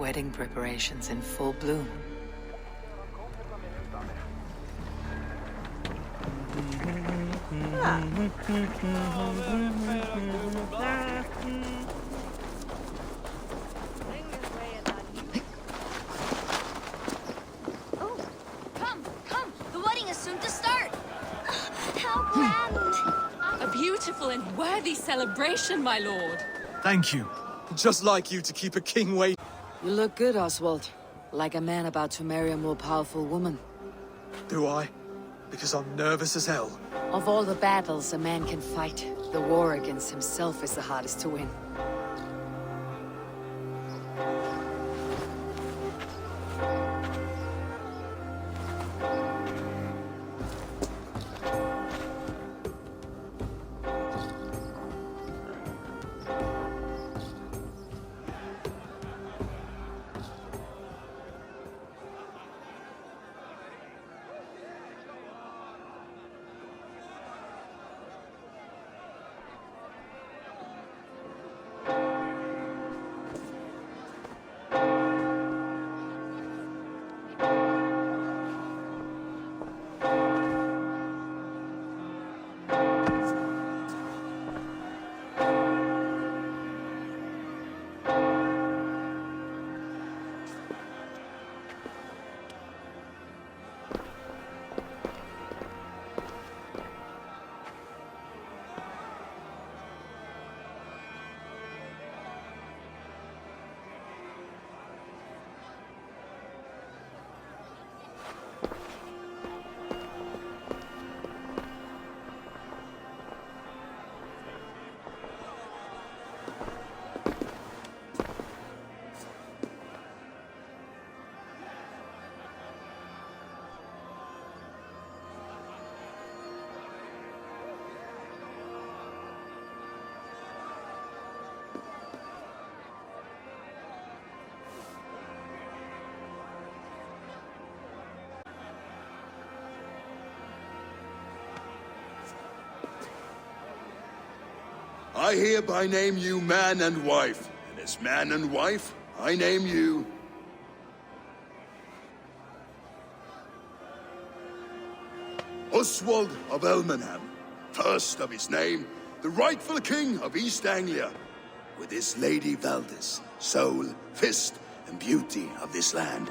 Wedding preparations in full bloom. Oh, come! The wedding is soon to start! How grand! A beautiful and worthy celebration, my lord. Thank you. Just like you to keep a king waiting. You look good, Oswald. Like a man about to marry a more powerful woman. Do I? Because I'm nervous as hell. Of all the battles a man can fight, the war against himself is the hardest to win. I hereby name you man and wife, and as man and wife, I name you... Oswald of Elmenham, first of his name, the rightful king of East Anglia, with his lady Valdis, soul, fist, and beauty of this land.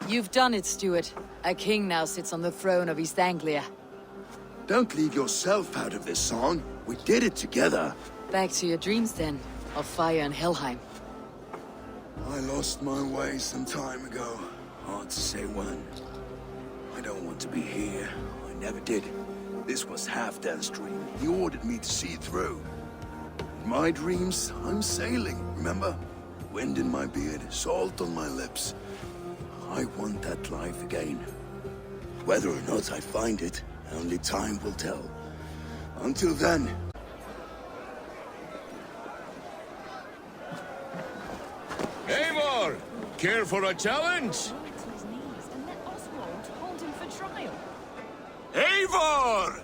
You've done it, Stuart. A king now sits on the throne of East Anglia. Don't leave yourself out of this song. We did it together. Back to your dreams then, of fire and Helheim. I lost my way some time ago. Hard to say when. I don't want to be here. I never did. This was Halfdan's dream. He ordered me to see it through. In my dreams, I'm sailing, remember? Wind in my beard, salt on my lips. I want that life again. Whether or not I find it, only time will tell. Until then... Eivor! Care for a challenge? Eivor!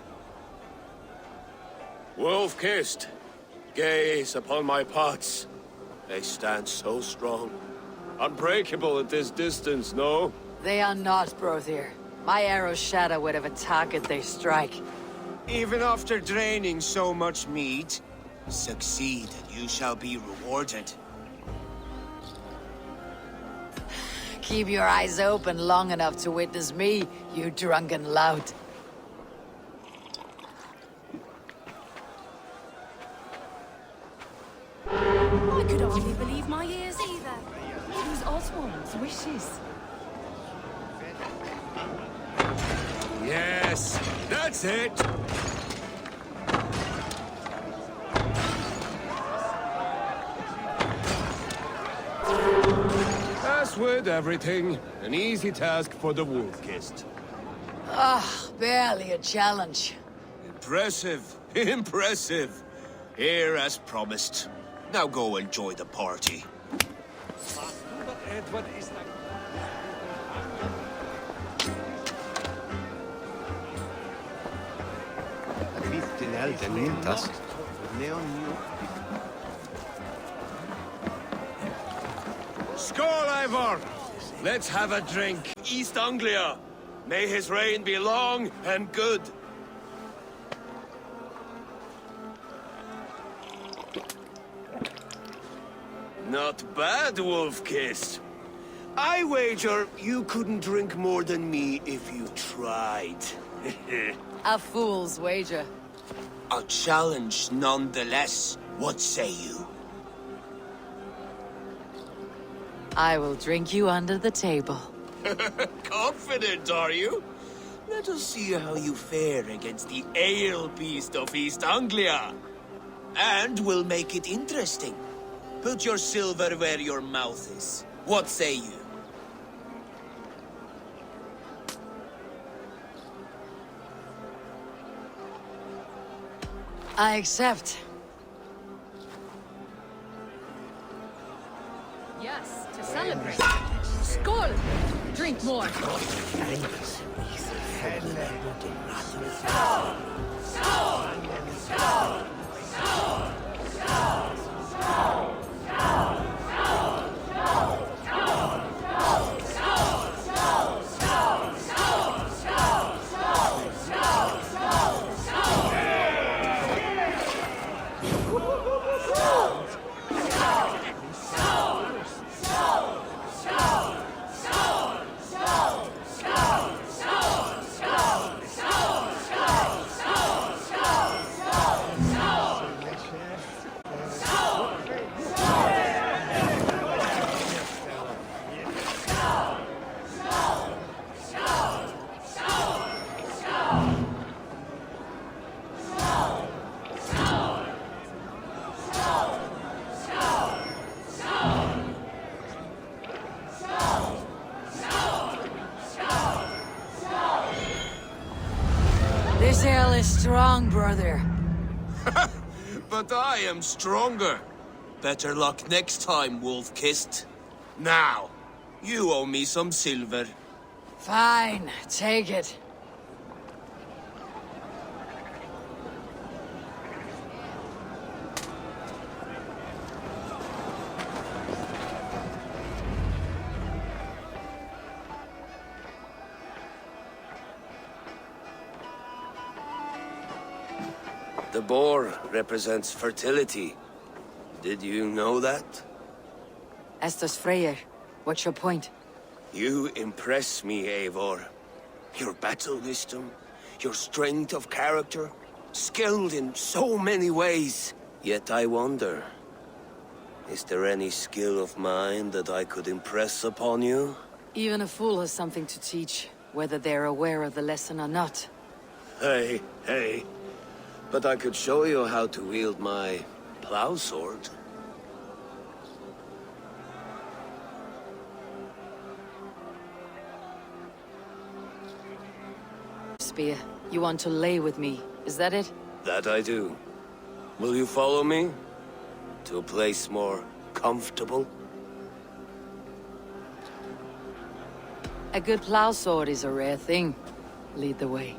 Wolf-kissed, gaze upon my pots. They stand so strong. Unbreakable at this distance, no? They are not, Brothier. My arrows shatter whatever target they strike. Even after draining so much meat, succeed and you shall be rewarded. Keep your eyes open long enough to witness me, you drunken lout. I could hardly believe my ears either. It was Oswald's wishes. Yes, that's it! with everything. An easy task for the wolf-kissed. Barely a challenge. Impressive. Impressive. Here as promised. Now go enjoy the party. Skål, Ivor! Let's have a drink. East Anglia. May his reign be long and good. Not bad, Wolf-Kissed. I wager you couldn't drink more than me if you tried. A fool's wager. A challenge nonetheless. What say you? I will drink you under the table. Confident, are you? Let us see how you fare against the ale beast of East Anglia. And we'll make it interesting. Put your silver where your mouth is. What say you? I accept. Yes, to celebrate. Skål! Drink more. This ale is strong, brother. But I am stronger. Better luck next time, Wolf-Kissed. Now, you owe me some silver. Fine, take it. The boar represents fertility. Did you know that? Estes Freyr, what's your point? You impress me, Eivor. Your battle wisdom, your strength of character, skilled in so many ways. Yet I wonder, is there any skill of mine that I could impress upon you? Even a fool has something to teach, whether they're aware of the lesson or not. Hey, hey. But I could show you how to wield my plow sword. Spear, you want to lay with me, is that it? That I do. Will you follow me? To a place more comfortable? A good plow sword is a rare thing. Lead the way.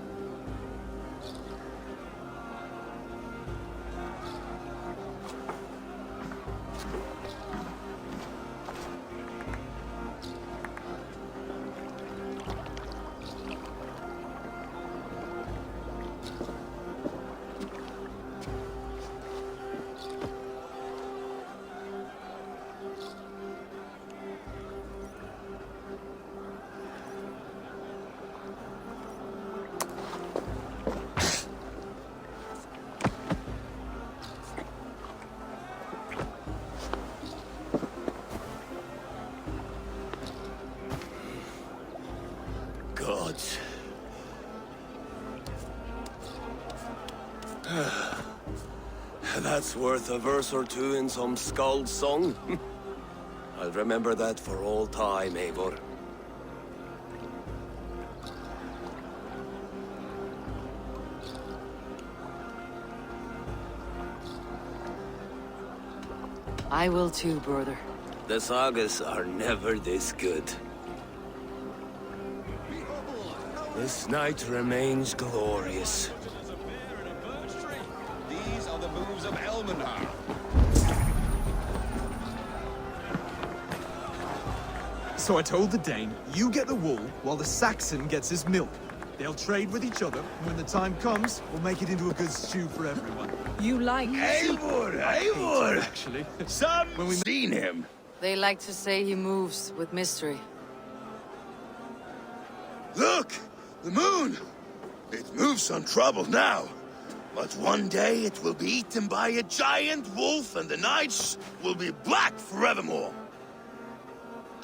Gods. That's worth a verse or two in some skald's song. I'll remember that for all time, Eivor. I will too, brother. The sagas are never this good. This night remains glorious. These are the moves of Elmenhar. So I told the Dane, you get the wool while the Saxon gets his milk. They'll trade with each other, and when the time comes, we'll make it into a good stew for everyone. You like... Eivor! Eivor! Actually. Some seen him. They like to say he moves with mystery. Look! The moon! It moves on trouble now. But one day it will be eaten by a giant wolf and the nights will be black forevermore.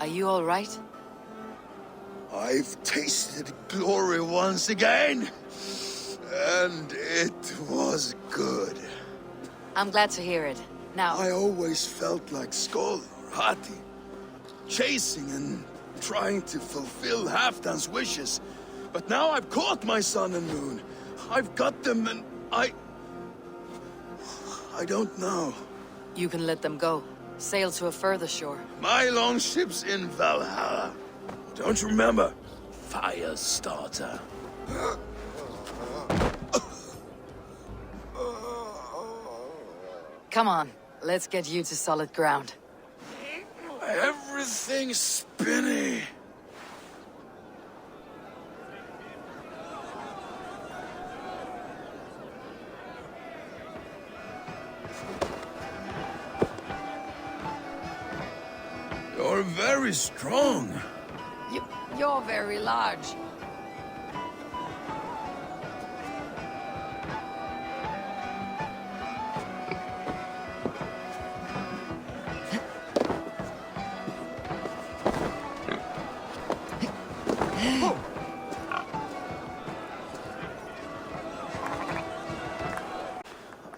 Are you all right? I've tasted glory once again. And it was good. I'm glad to hear it. Now, I always felt like Skoll or Hati. Chasing and trying to fulfill Halfdan's wishes. But now I've caught my sun and moon. I've got them and I don't know. you can let them go. Sail to a further shore. My longship's in Valhalla. Don't you remember? Firestarter. Come on, let's get you to solid ground. Everything's spinny. You're very strong. You're very large.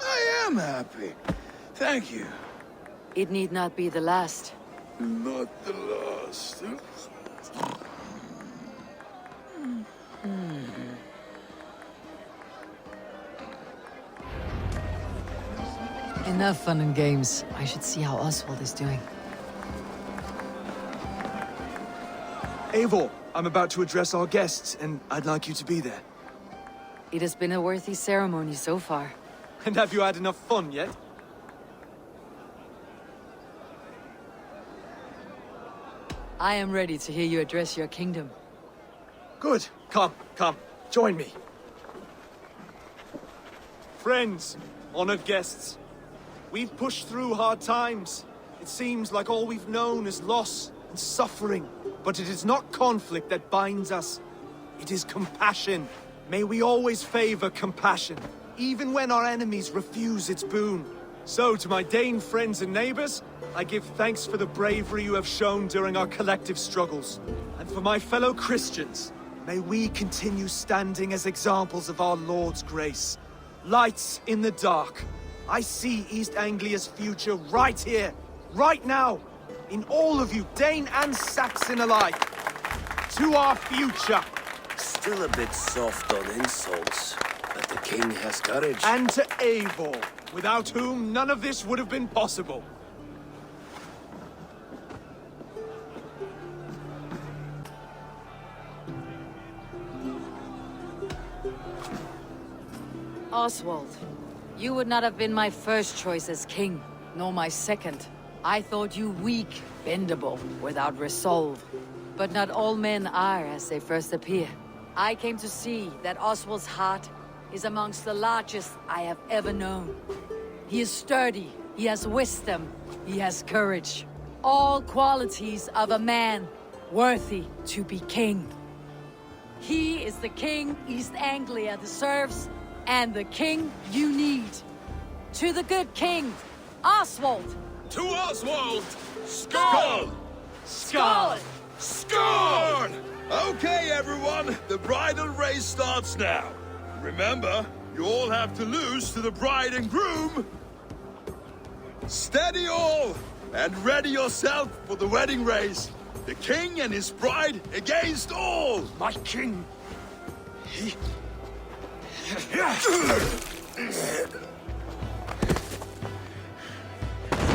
I am happy. Thank you. It need not be the last. Not the last. Enough fun and games. I should see how Oswald is doing. Eivor, I'm about to address our guests, and I'd like you to be there. It has been a worthy ceremony so far. And have you had enough fun yet? I am ready to hear you address your kingdom. Good. Come, join me. Friends, honored guests, we've pushed through hard times. It seems like all we've known is loss and suffering. But it is not conflict that binds us. It is compassion. May we always favor compassion, even when our enemies refuse its boon. So, to my Dane friends and neighbors, I give thanks for the bravery you have shown during our collective struggles. And for my fellow Christians, may we continue standing as examples of our Lord's grace. Lights in the dark. I see East Anglia's future right here, right now, in all of you, Dane and Saxon alike. To our future. Still a bit soft on insults, but the king has courage. And to Eivor, without whom none of this would have been possible. Oswald, you would not have been my first choice as king, nor my second. I thought you weak, bendable, without resolve. But not all men are as they first appear. I came to see that Oswald's heart is amongst the largest I have ever known. He is sturdy, he has wisdom, he has courage. All qualities of a man worthy to be king. He is the king East Anglia deserves, and the king you need. To the good king, Oswald! To Oswald! Skull! Skull! Scorn! Okay, everyone, the bridal race starts now. Remember, you all have to lose to the bride and groom. Steady all! And ready yourself for the wedding race. The king and his bride against all! My king!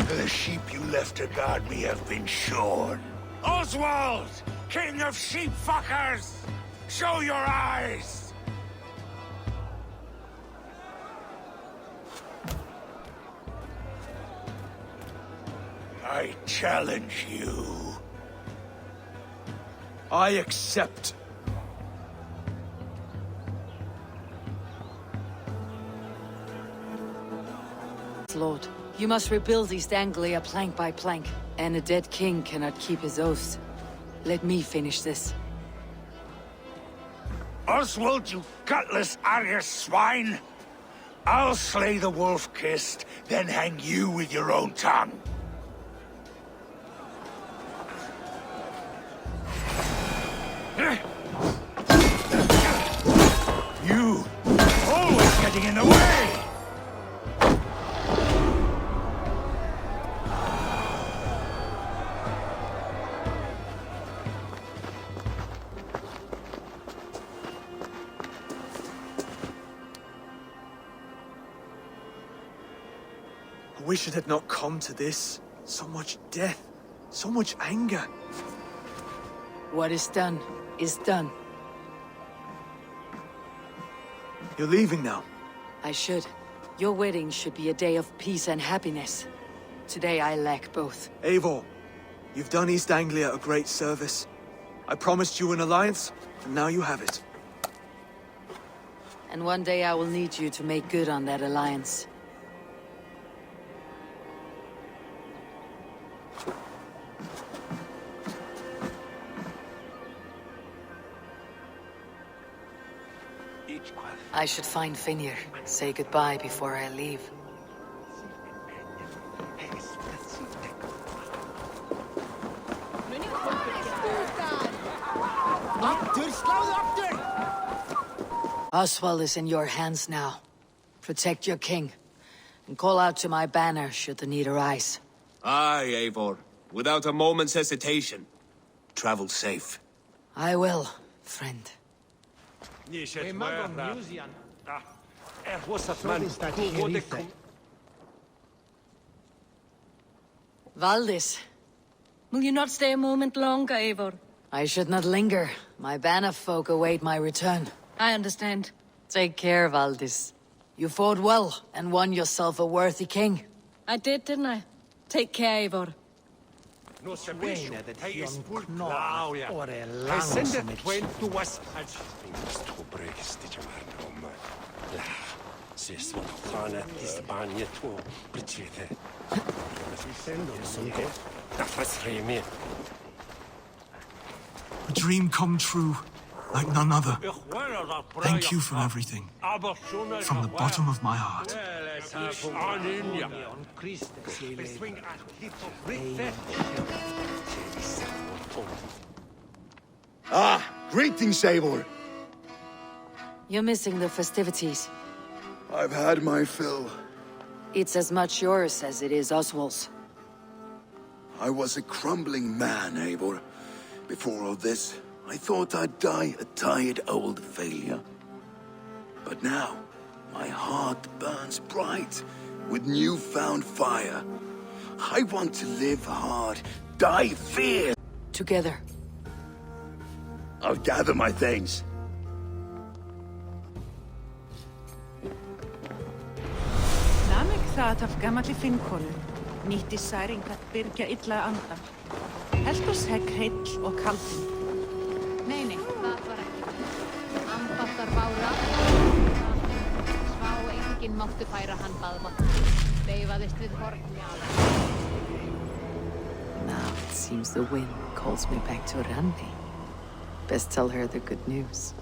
The sheep you left to guard me have been shorn. Oswald! King of sheep fuckers! Show your eyes! I challenge you. I accept. Lord, you must rebuild East Anglia plank by plank, and a dead king cannot keep his oaths. Let me finish this. Oswald, you gutless Arya swine! I'll slay the wolf-kissed, then hang you with your own tongue. You! Always getting in the way! I wish it had not come to this. So much death, so much anger. What is done, is done. You're leaving now. I should. Your wedding should be a day of peace and happiness. Today I lack both. Eivor, you've done East Anglia a great service. I promised you an alliance, and now you have it. And one day I will need you to make good on that alliance. I should find Finir. Say goodbye before I leave. Oswald is in your hands now. Protect your king, and call out to my banner should the need arise. Aye, Eivor. Without a moment's hesitation. Travel safe. I will, friend. Valdis, Will you not stay a moment longer, Eivor? I should not linger. My banner folk await my return. I understand. Take care, Valdis. You fought well and won yourself a worthy king. I did, didn't I? Take care, Eivor. A dream come true, like none other. Thank you for everything, from the bottom of my heart. Ah, greetings, Eivor. You're missing the festivities. I've had my fill. It's as much yours as it is Oswald's. I was a crumbling man, Eivor. Before all this, I thought I'd die a tired old failure. But now, my heart burns bright with newfound fire. I want to live hard, die fierce. Together. I'll gather my things. Namik það af gamalli finnkonu, nýtti særing að byrgja illa andan. Heltus hegg heill og kaldin. Nei, það var ekki. Ambattar bára. Svá enginn mátti færa hann baðvatn. Veifaðist við hornmjála. Now it seems the wind calls me back to Randi. Best tell her the good news.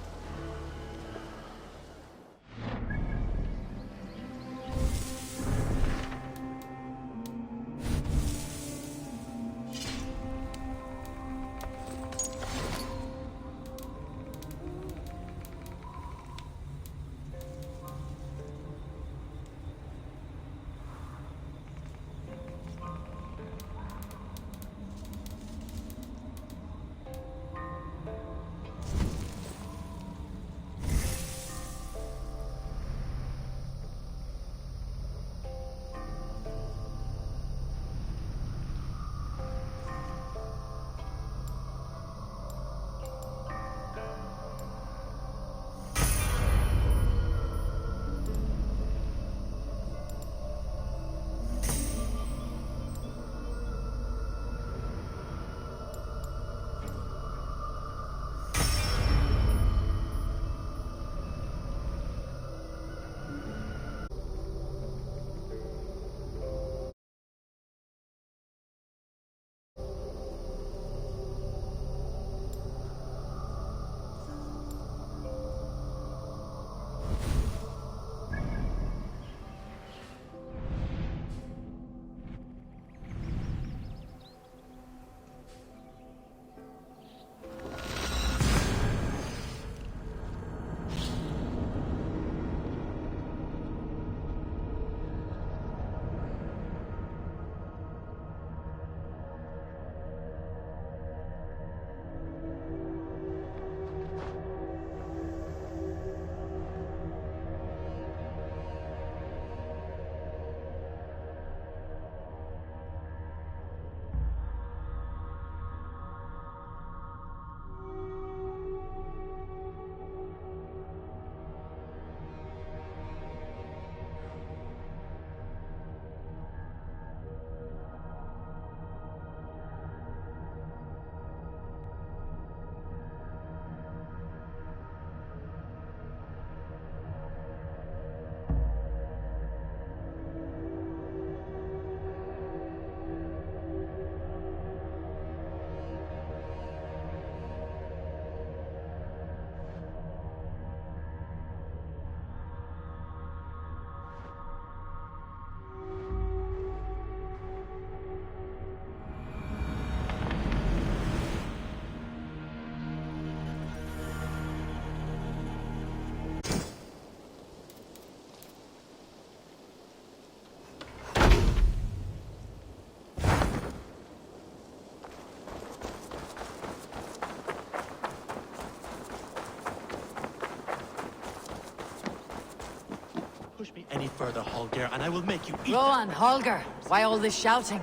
Push me any further, Holger, and I will make you eat. Rowan, Holger, why all this shouting?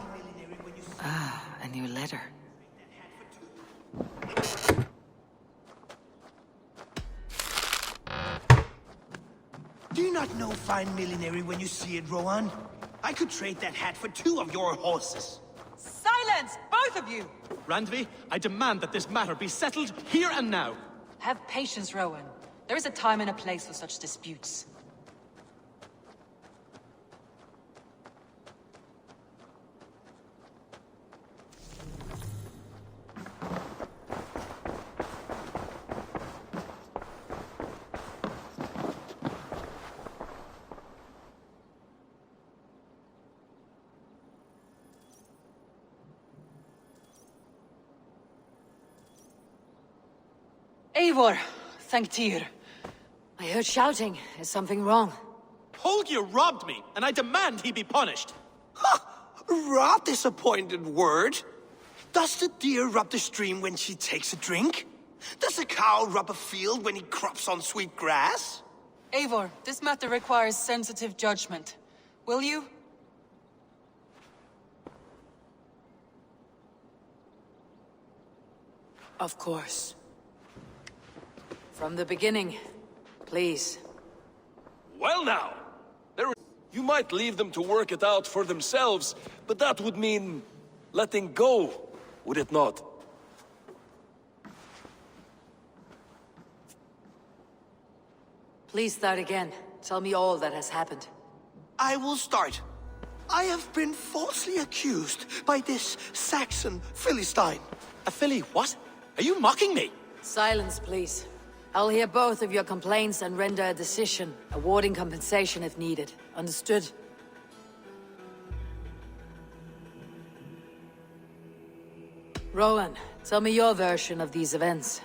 Ah, a new letter. Do you not know fine millinery when you see it, Rowan? I could trade that hat for 2 of your horses. Silence, both of you! Randvi, I demand that this matter be settled here and now. Have patience, Rowan. There is a time and a place for such disputes. Eivor, thank Tyr. I heard shouting. Is something wrong? Holger robbed me, and I demand he be punished. Robbed is a pointed word. Does the deer rub the stream when she takes a drink? Does a cow rub a field when he crops on sweet grass? Eivor, this matter requires sensitive judgment. Will you? Of course. From the beginning, please. Well now, you might leave them to work it out for themselves, but that would mean letting go, would it not? Please start again. Tell me all that has happened. I will start. I have been falsely accused by this Saxon Philistine. A Philly what? Are you mocking me? Silence, please. I'll hear both of your complaints and render a decision, awarding compensation if needed. Understood? Rowan, tell me your version of these events.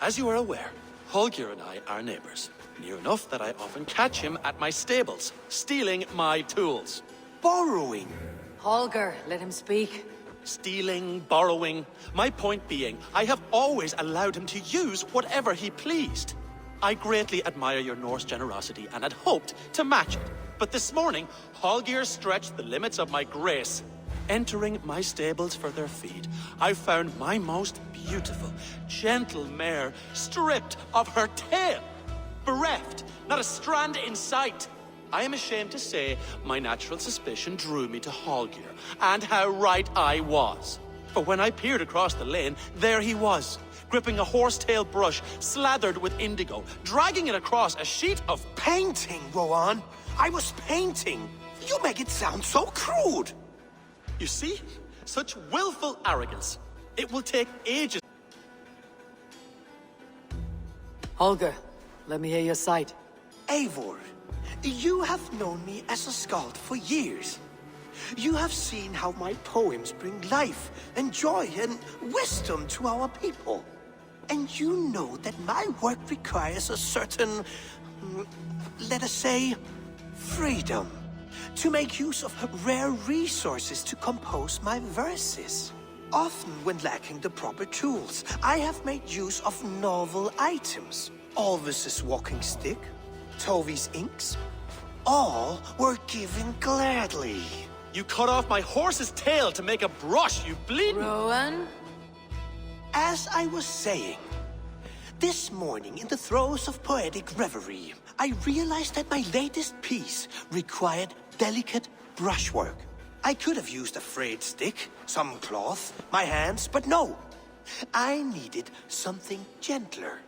As you are aware, Holger and I are neighbors. Near enough that I often catch him at my stables, stealing my tools. Borrowing. Holger, let him speak. Stealing, borrowing. My point being, I have always allowed him to use whatever he pleased. I greatly admire your Norse generosity and had hoped to match it. But this morning, Holger stretched the limits of my grace. Entering my stables for their feed, I found my most beautiful, gentle mare stripped of her tail. Bereft, not a strand in sight. I am ashamed to say my natural suspicion drew me to Holger, and how right I was. For when I peered across the lane, there he was, gripping a horsetail brush slathered with indigo, dragging it across a sheet of... Painting, Rowan. I was painting. You make it sound so crude. You see? Such willful arrogance. It will take ages. Holger, let me hear your side. Eivor, you have known me as a skald for years. You have seen how my poems bring life and joy and wisdom to our people. And you know that my work requires a certain, let us say, freedom. To make use of rare resources to compose my verses. Often when lacking the proper tools, I have made use of novel items. Alvis's walking stick, Tovi's inks, all were given gladly. You cut off my horse's tail to make a brush, you bleeding... Rowan? As I was saying, this morning in the throes of poetic reverie, I realized that my latest piece required delicate brushwork. I could have used a frayed stick, some cloth, my hands, but no. I needed something gentler,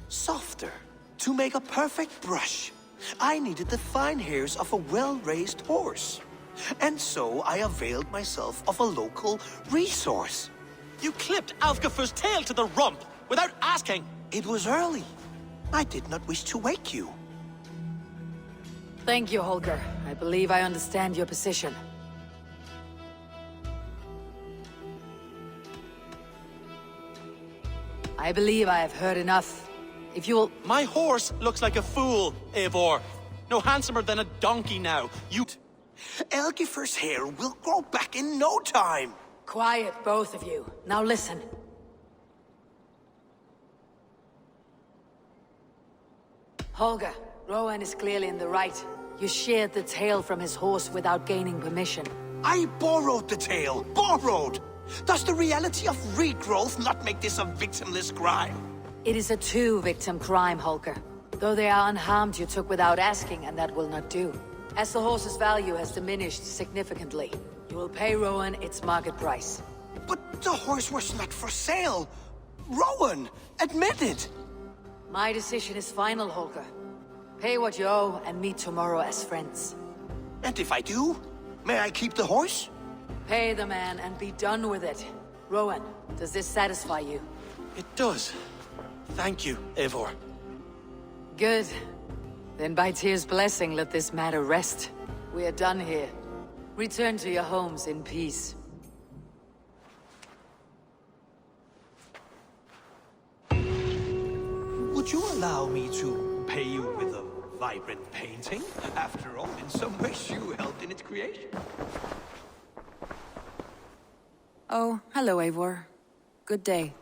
softer. To make a perfect brush, I needed the fine hairs of a well-raised horse. And so I availed myself of a local resource. You clipped Alfgafur's tail to the rump without asking. It was early. I did not wish to wake you. Thank you, Holger. I believe I understand your position. I believe I have heard enough. If you'll... My horse looks like a fool, Eivor. No handsomer than a donkey now. You... Elgifur's hair will grow back in no time. Quiet, both of you. Now listen. Holger, Rowan is clearly in the right. You sheared the tail from his horse without gaining permission. I borrowed the tail. Borrowed! Does the reality of regrowth not make this a victimless crime? It is a two-victim crime, Holger. Though they are unharmed, you took without asking, and that will not do. As the horse's value has diminished significantly, you will pay Rowan its market price. But the horse was not for sale. Rowan, admit it. My decision is final, Holger. Pay what you owe and meet tomorrow as friends. And if I do, may I keep the horse? Pay the man and be done with it. Rowan, does this satisfy you? It does. Thank you, Eivor. Good. Then by Tyr's blessing, let this matter rest. We are done here. Return to your homes in peace. Would you allow me to pay you with a vibrant painting? After all, in some ways you helped in its creation. Oh, hello, Eivor. Good day.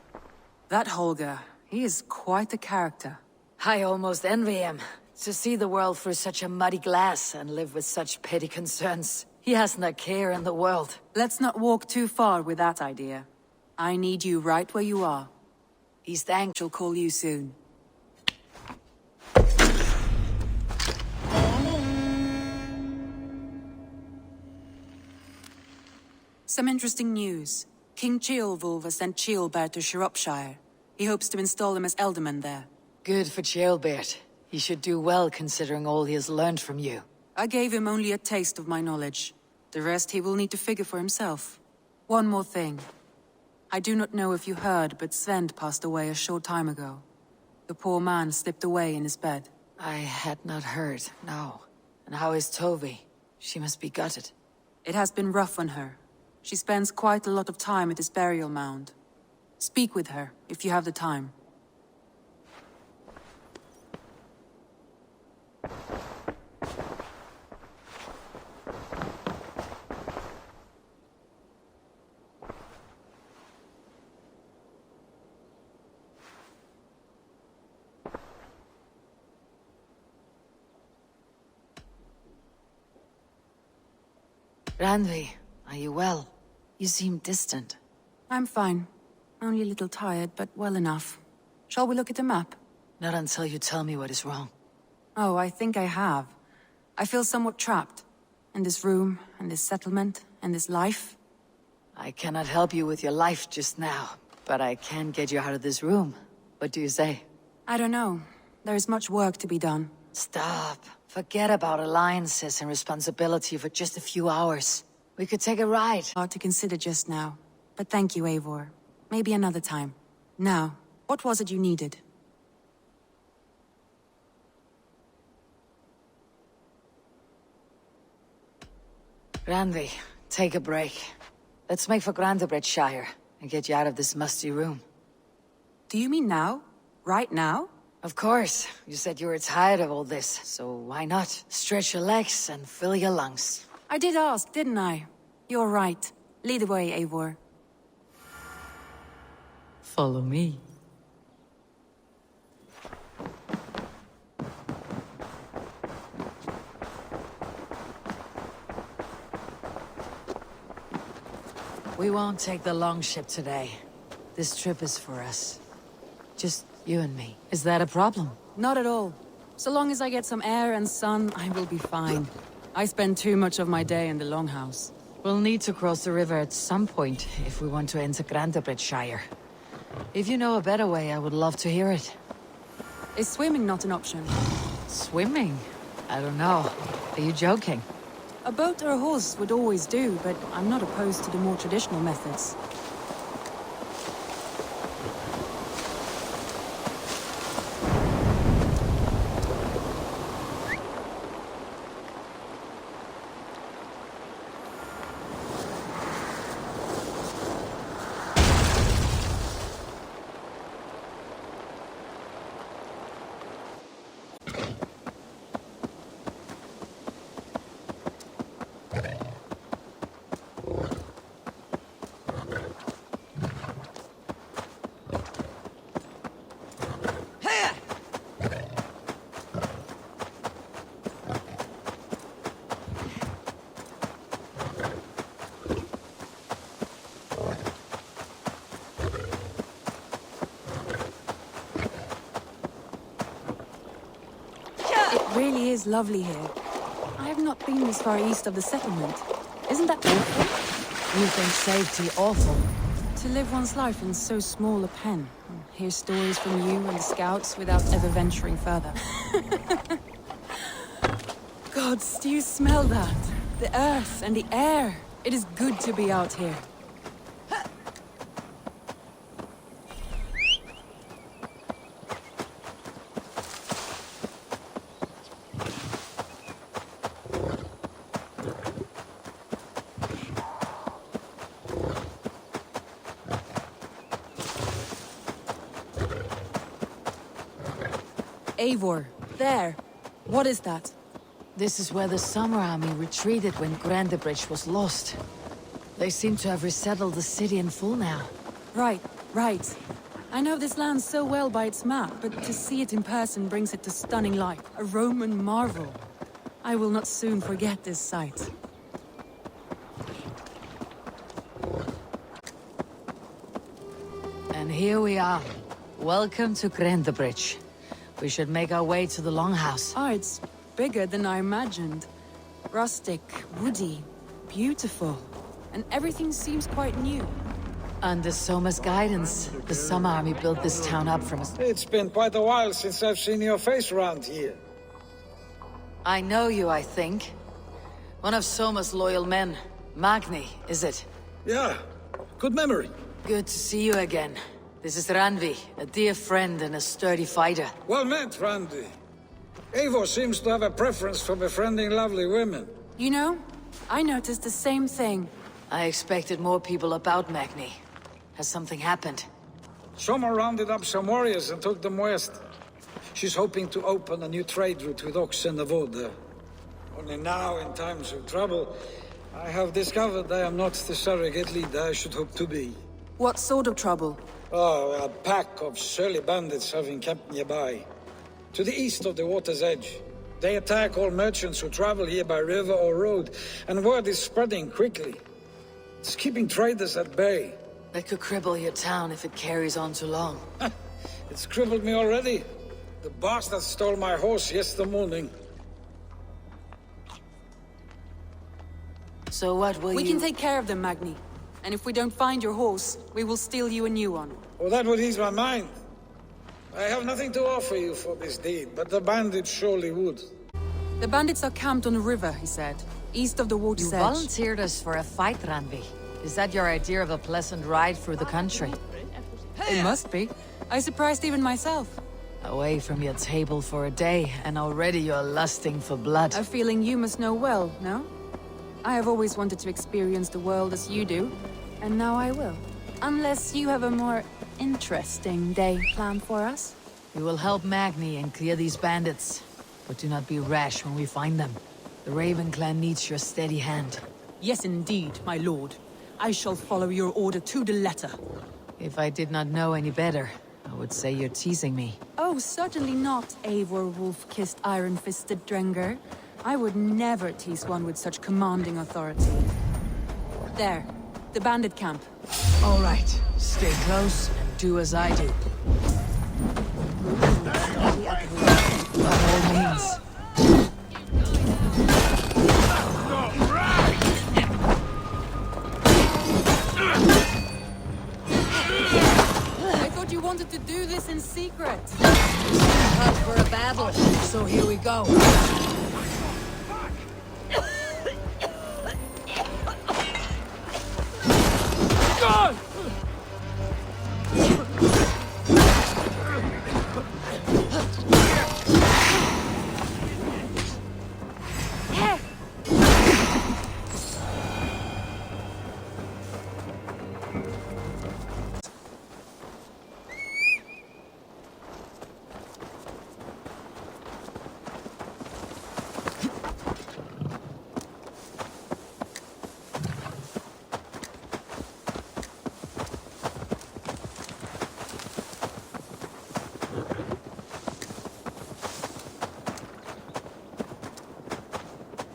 That Holger, he is quite the character. I almost envy him. To see the world through such a muddy glass and live with such petty concerns. He hasn't a care in the world. Let's not walk too far with that idea. I need you right where you are. He's thanked. She'll call you soon. Some interesting news. King Ceolwulf has sent Ceolbert to Shropshire. He hopes to install him as Elderman there. Good for Ceolbert. He should do well considering all he has learned from you. I gave him only a taste of my knowledge. The rest he will need to figure for himself. One more thing. I do not know if you heard, but Sven passed away a short time ago. The poor man slipped away in his bed. I had not heard, no. And how is Tovi? She must be gutted. It has been rough on her. She spends quite a lot of time at his burial mound. Speak with her, if you have the time. Randvi, are you well? You seem distant. I'm fine. Only a little tired, but well enough. Shall we look at the map? Not until you tell me what is wrong. Oh, I think I have. I feel somewhat trapped. In this room, and this settlement, and this life. I cannot help you with your life just now, but I can get you out of this room. What do you say? I don't know. There is much work to be done. Stop. Forget about alliances and responsibility for just a few hours. We could take a ride. Hard to consider just now. But thank you, Eivor. Maybe another time. Now, what was it you needed? Randvi, take a break. Let's make for Grantebridgeshire and get you out of this musty room. Do you mean now? Right now? Of course. You said you were tired of all this, so why not? Stretch your legs and fill your lungs. I did ask, didn't I? You're right. Lead the way, Eivor. Follow me. We won't take the long ship today. This trip is for us. Just you and me. Is that a problem? Not at all. So long as I get some air and sun, I will be fine. I spend too much of my day in the longhouse. We'll need to cross the river at some point if we want to enter Grantebridgeshire. If you know a better way, I would love to hear it. Is swimming not an option? Swimming? I don't know. Are you joking? A boat or a horse would always do, but I'm not opposed to the more traditional methods. really is lovely here. I have not been this far east of the settlement. Isn't that awful? You think safety awful? To live one's life in so small a pen, and hear stories from you and the scouts without ever venturing further. Gods, do you smell that? The earth and the air. It is good to be out here. Eivor, there. What is that? This is where the Summer Army retreated when Grandebridge was lost. They seem to have resettled the city in full now. Right. I know this land so well by its map, but to see it in person brings it to stunning life. A Roman marvel. I will not soon forget this sight. And here we are. Welcome to Grandebridge. We should make our way to the Longhouse. Oh, it's bigger than I imagined. Rustic, woody, beautiful. And everything seems quite new. Under Soma's guidance, the Summer Army built this town up from us. It's been quite a while since I've seen your face around here. I know you, I think. One of Soma's loyal men. Magni, is it? Yeah, good memory. Good to see you again. This is Randvi, a dear friend and a sturdy fighter. Well met, Randi. Eivor seems to have a preference for befriending lovely women. You know, I noticed the same thing. I expected more people about Magni. Has something happened? Soma rounded up some warriors and took them west. She's hoping to open a new trade route with Ox and the Voda. Only now, in times of trouble, I have discovered I am not the surrogate leader I should hope to be. What sort of trouble? Oh, a pack of surly bandits have encamped nearby. To the east of the water's edge. They attack all merchants who travel here by river or road, and word is spreading quickly. It's keeping traders at bay. That could cripple your town if it carries on too long. It's crippled me already. The bastard stole my horse yesterday morning. So what will We can take care of them, Magni. And if we don't find your horse, we will steal you a new one. Oh, that would ease my mind. I have nothing to offer you for this deed, but the bandits surely would. The bandits are camped on the river, he said. East of the water's You edge. volunteered us for a fight, Randvi. Is that your idea of a pleasant ride through the country? It must be. I surprised even myself. Away from your table for a day, and already you're lusting for blood. A feeling you must know well, no? I have always wanted to experience the world as you do, and now I will. Unless you have a more interesting day planned for us? We will help Magni and clear these bandits. But do not be rash when we find them. The Raven clan needs your steady hand. Yes, indeed, my lord. I shall follow your order to the letter. If I did not know any better, I would say you're teasing me. Oh, certainly not, Eivor wolf-kissed iron-fisted Drenger. I would never tease one with such commanding authority. There, the bandit camp. All right, stay close and do as I do. By all means. I thought you wanted to do this in secret. Up for a battle, so here we go.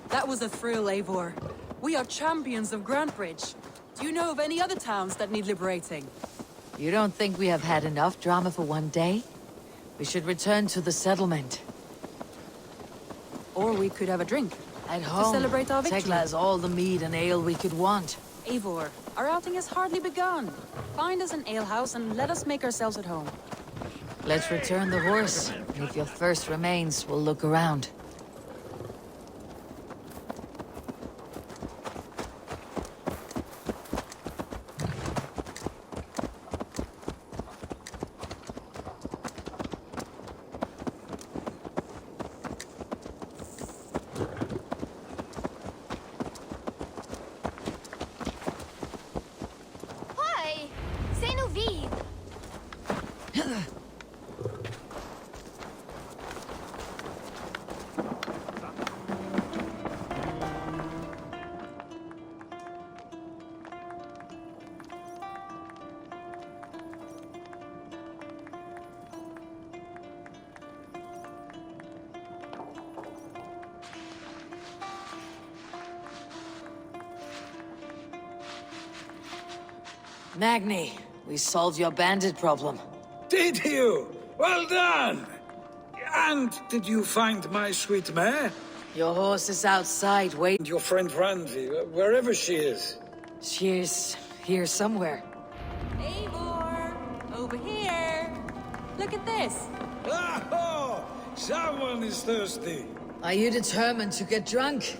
That was a thrill, Eivor. We are champions of Grandbridge. Do you know of any other towns that need liberating? You don't think we have had enough drama for one day? We should return to the settlement. we could have a drink. At home, celebrate our victory. Tekla has all the mead and ale we could want. Eivor, our outing has hardly begun. Find us an alehouse and let us make ourselves at home. Let's return the horse. If your thirst remains, we'll look around. Hi! C'est nous vide! Magni, we solved your bandit problem. Did you? Well done! And did you find my sweet mare? Your horse is outside, wait. And your friend Randvi, wherever she is. She's here somewhere. Eivor! Over here! Look at this! Oh! Someone is thirsty. Are you determined to get drunk?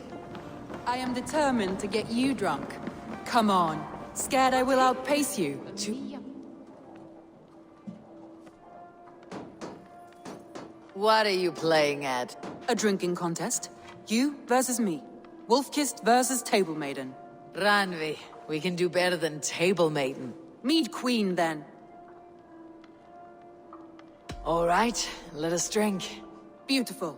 I am determined to get you drunk. Come on. Scared I will outpace you. What are you playing at? A drinking contest. You versus me. Wolf-kissed versus Table Maiden. Ranvi, we can do better than Table Maiden. Mead Queen, then. All right, let us drink. Beautiful.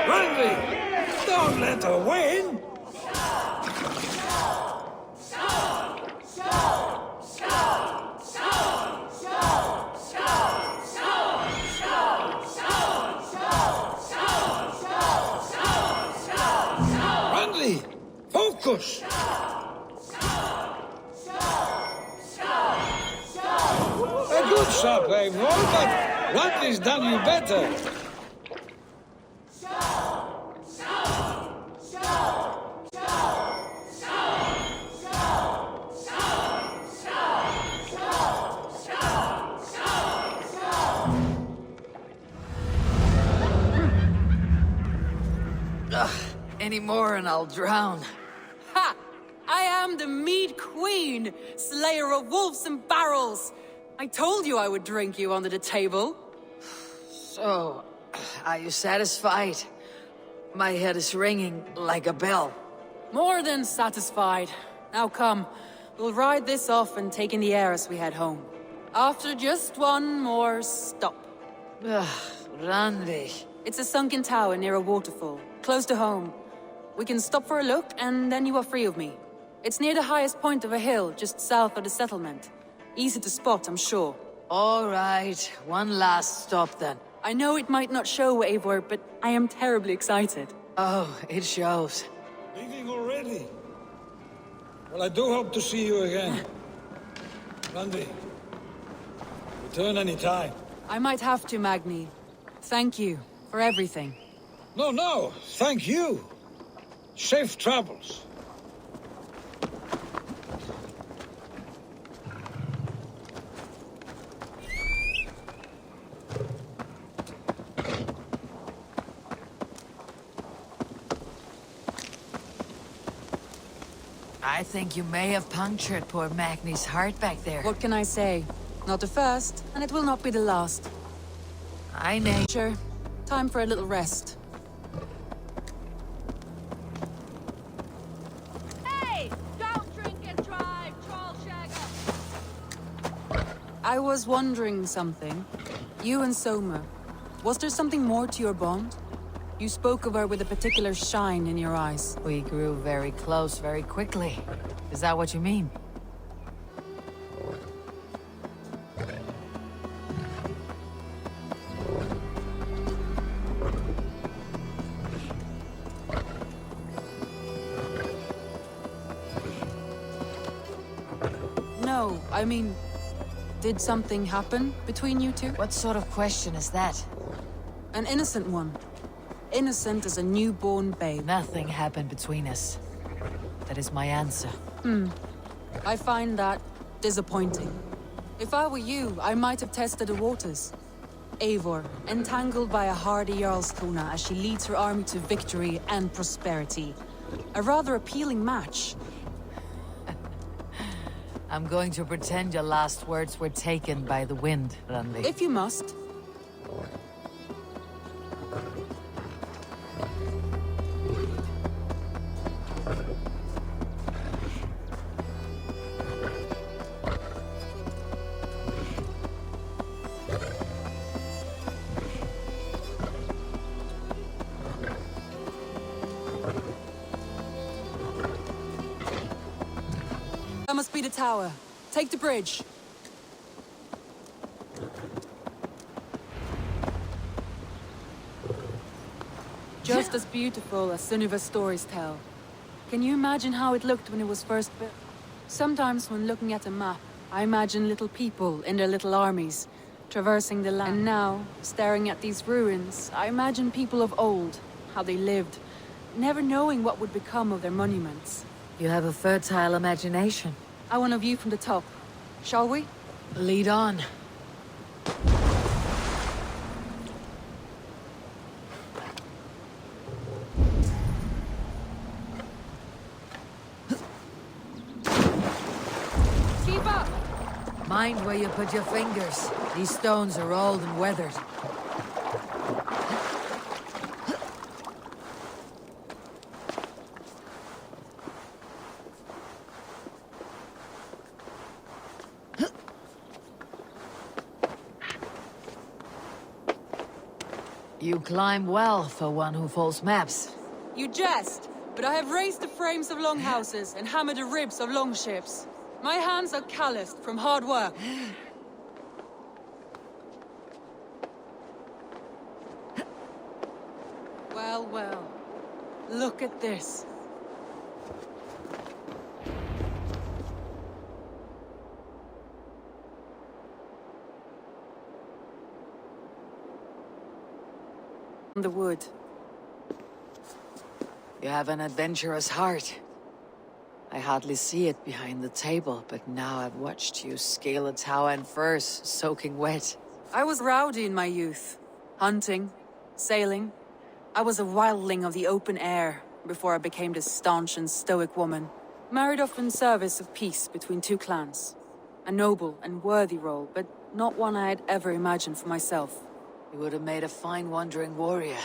Randvi! Don't let her win! Randvi! Focus! A good shot, Eivor, but Randvi's done you better. Any more and I'll drown. Ha! I am the Mead Queen, slayer of wolves and barrels. I told you I would drink you under the table. So, are you satisfied? My head is ringing like a bell. More than satisfied. Now come, we'll ride this off and take in the air as we head home. After just one more stop. Ranvi. It's a sunken tower near a waterfall, close to home. We can stop for a look, and then you are free of me. It's near the highest point of a hill, just south of the settlement. Easy to spot, I'm sure. All right, one last stop then. I know it might not show, Eivor, but I am terribly excited. Oh, it shows. Leaving already? Well, I do hope to see you again. Randvi, return any time. I might have to, Magni. Thank you for everything. No, thank you. Safe travels. I think you may have punctured poor Magni's heart back there. What can I say? Not the first, and it will not be the last. I know. Sure. Time for a little rest. Hey! Don't drink and drive, troll shagger! I was wondering something. You and Soma, was there something more to your bond? You spoke of her with a particular shine in your eyes. We grew very close very quickly. Is that what you mean? No, I mean, did something happen between you two? What sort of question is that? An innocent one. Innocent as a newborn babe. Nothing happened between us. That is my answer. I find that disappointing. If I were you, I might have tested the waters. Eivor, entangled by a hardy Jarlskona as she leads her army to victory and prosperity. A rather appealing match. I'm going to pretend your last words were taken by the wind, Randi. If you must. That must be the tower. Take the bridge. Just as beautiful as Sunniva's stories tell. Can you imagine how it looked when it was first built? Sometimes when looking at a map, I imagine little people in their little armies, traversing the land. And now, staring at these ruins, I imagine people of old, how they lived, never knowing what would become of their monuments. You have a fertile imagination. I want a view from the top. Shall we? Lead on. Keep up! Mind where you put your fingers. These stones are old and weathered. You climb well for one who folds maps. You jest, but I have raised the frames of longhouses and hammered the ribs of longships. My hands are calloused from hard work. Well, well. Look at this. The wood. You have an adventurous heart. I hardly see it behind the table, but now I've watched you scale a tower in furs, soaking wet. I was rowdy in my youth. Hunting, sailing. I was a wildling of the open air before I became this staunch and stoic woman. Married off in service of peace between two clans. A noble and worthy role, but not one I had ever imagined for myself. You would have made a fine wandering warrior,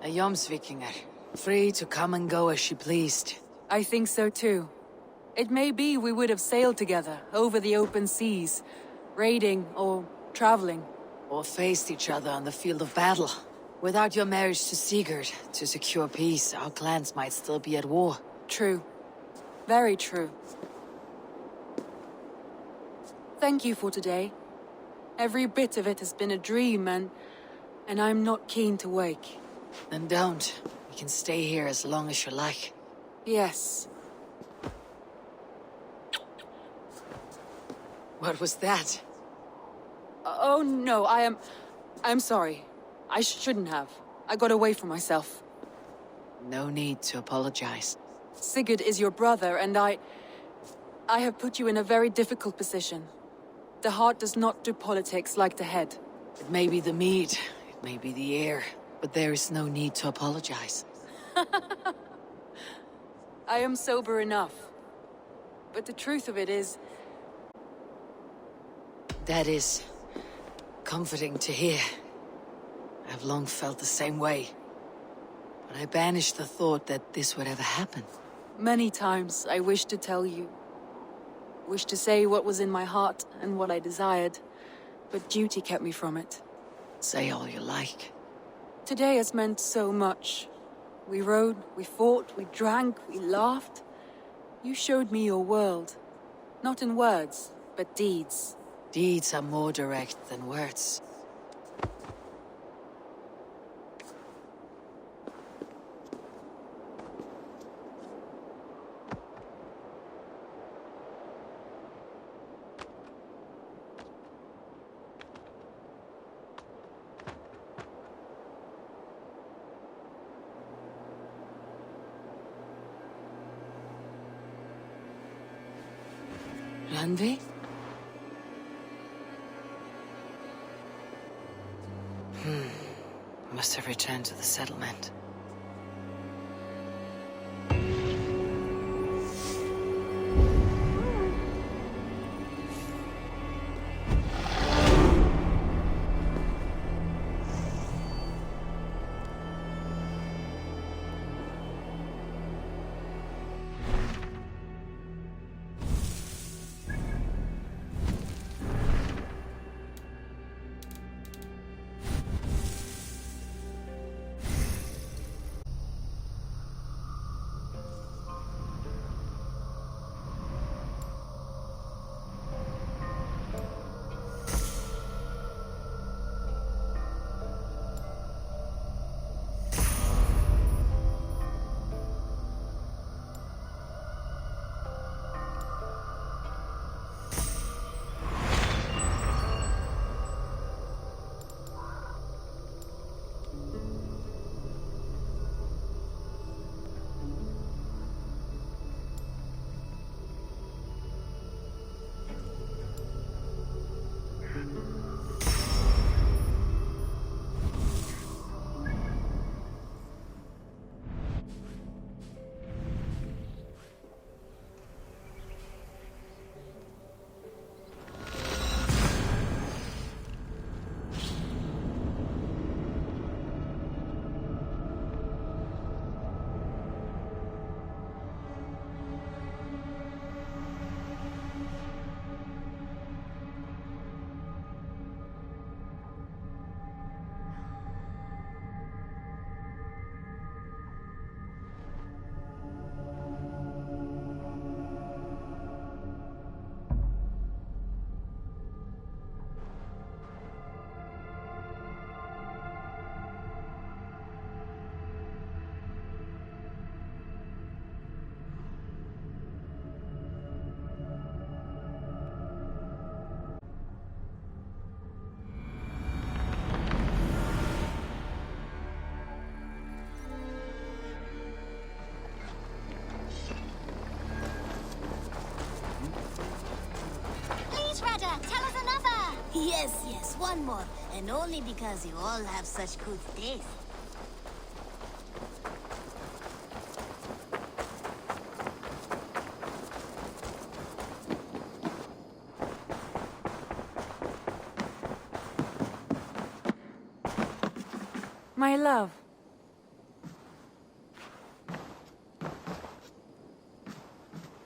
a Jomsvikinger, free to come and go as she pleased. I think so too. It may be we would have sailed together, over the open seas, raiding or traveling. Or faced each other on the field of battle. Without your marriage to Sigurd, to secure peace, our clans might still be at war. True. Very true. Thank you for today. Every bit of it has been a dream, and I'm not keen to wake. Then don't. We can stay here as long as you like. Yes. What was that? Oh no, I'm sorry. I shouldn't have. I got away from myself. No need to apologize. Sigurd is your brother, and I have put you in a very difficult position. The heart does not do politics like the head. It may be the mead, it may be the air, but there is no need to apologize. I am sober enough. But the truth of it is... That is... comforting to hear. I've long felt the same way. But I banished the thought that this would ever happen. Many times I wished to tell you. Wished to say what was in my heart and what I desired. But duty kept me from it. Say all you like. Today has meant so much. We rode, we fought, we drank, we laughed. You showed me your world. Not in words, but deeds. Deeds are more direct than words. Randvi? Must have returned to the settlement. Yes, one more. And only because you all have such good taste. My love.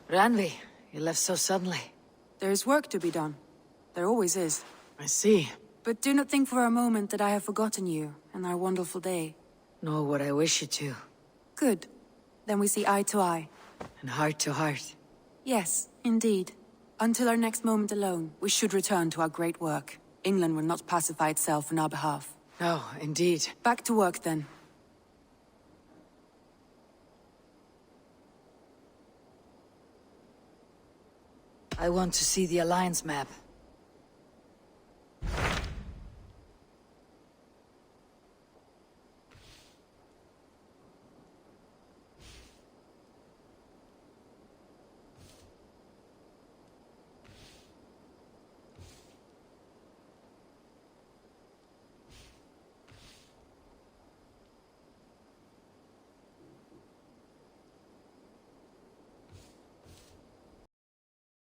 Randvi, you left so suddenly. There is work to be done. There always is. I see. But do not think for a moment that I have forgotten you and our wonderful day. Nor would I wish you to. Good. Then we see eye to eye. And heart to heart. Yes, indeed. Until our next moment alone, we should return to our great work. England will not pacify itself on our behalf. No, indeed. Back to work, then. I want to see the Alliance map.